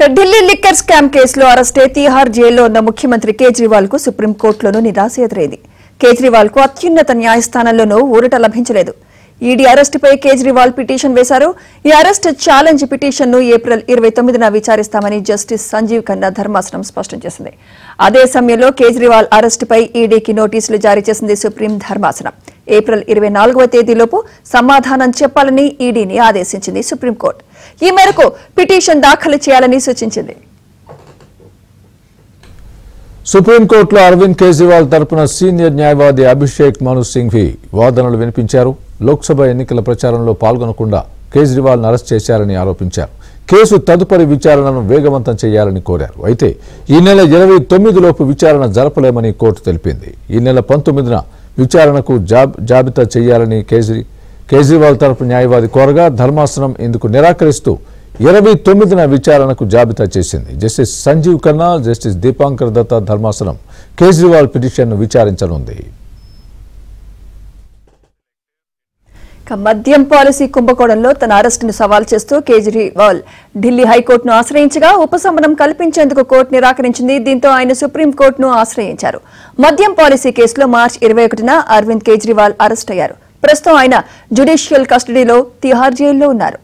Delhi liquor scam కేసులో అరెస్టే తిహార్ జైల్లో ఉన్న ముఖ్యమంత్రి కేజ్రీవాల్ కు సుప్రీంకోర్టులోనూ నిరాశ ఎదురైంది. కేజ్రీవాల్ కు అత్యున్నత న్యాయస్థానంలోనూ ఊరట లభించలేదు. ఈడీ అరెస్టుపై కేజ్రీవాల్ పిటిషన్ వేశారు. ఈ అరెస్ట్ ఛాలెంజ్ పిటిషన్ ను ఏప్రిల్ 29న విచారిస్తామని జస్టిస్ సంజీవ్ ఖన్నా ధర్మాసనం స్పష్టం చేసింది. అదే సమయంలో కేజ్రీవాల్ అరెస్టుపై ఈడీకి నోటీసులు జారీ చేసింది సుప్రీం ధర్మాసనం. ఏప్రిల్ 24వ తేదీలోపు సమాధానం చెప్పాలని ఈడీని ఆదేశించింది సుప్రీంకోర్టు. ఈ మేరకు పిటిషన్ దాఖలు చేయాలని సూచించింది. సుప్రీంకోర్టులో అరవింద్ కేజ్రీవాల్ తరపున సీనియర్ న్యాయవాది అభిషేక్ మను సింఘ్వి వాదనలు వినిపించారు. లోక్సభ ఎన్నికల ప్రచారంలో పాల్గొనకుండా కేజ్రీవాల్ను అరెస్ట్ చేశారని ఆరోపించారు. కేసు తదుపరి విచారణను వేగవంతం చేయాలని కోరారు. అయితే ఈ నెల 29లోపు విచారణ జరపలేమని కోర్టు తెలిపింది. ఈ నెల 19న విచారణకు జాబితా చేయాలని కేజ్రీవాల్ తరపు న్యాయవాది కోరగా ధర్మాసనం ఇందుకు నిరాకరిస్తూ 29న విచారణకు జాబితా చేసింది. జస్టిస్ సంజీవ్ ఖన్నా, జస్టిస్ దీపాంకర్ దత్తా ధర్మాసనం కేజ్రీవాల్ పిటిషన్ను విచారించనుంది. మద్యం పాలసీ కుంభకోణంలో తన అరెస్టును సవాల్ చేస్తూ కేజ్రీవాల్ ఢిల్లీ హైకోర్టును ఆశ్రయించగా ఉపశమనం కల్పించేందుకు కోర్టు నిరాకరించింది. దీంతో ఆయన సుప్రీంకోర్టును ఆశ్రయించారు. మద్యం పాలసీ కేసులో మార్చి 21న అరవింద్ కేజ్రీవాల్ అరెస్ట్ అయ్యారు. ప్రస్తుతం ఆయన జ్యుడిషియల్ కస్టడీలో తిహార్ జైల్లో ఉన్నారు.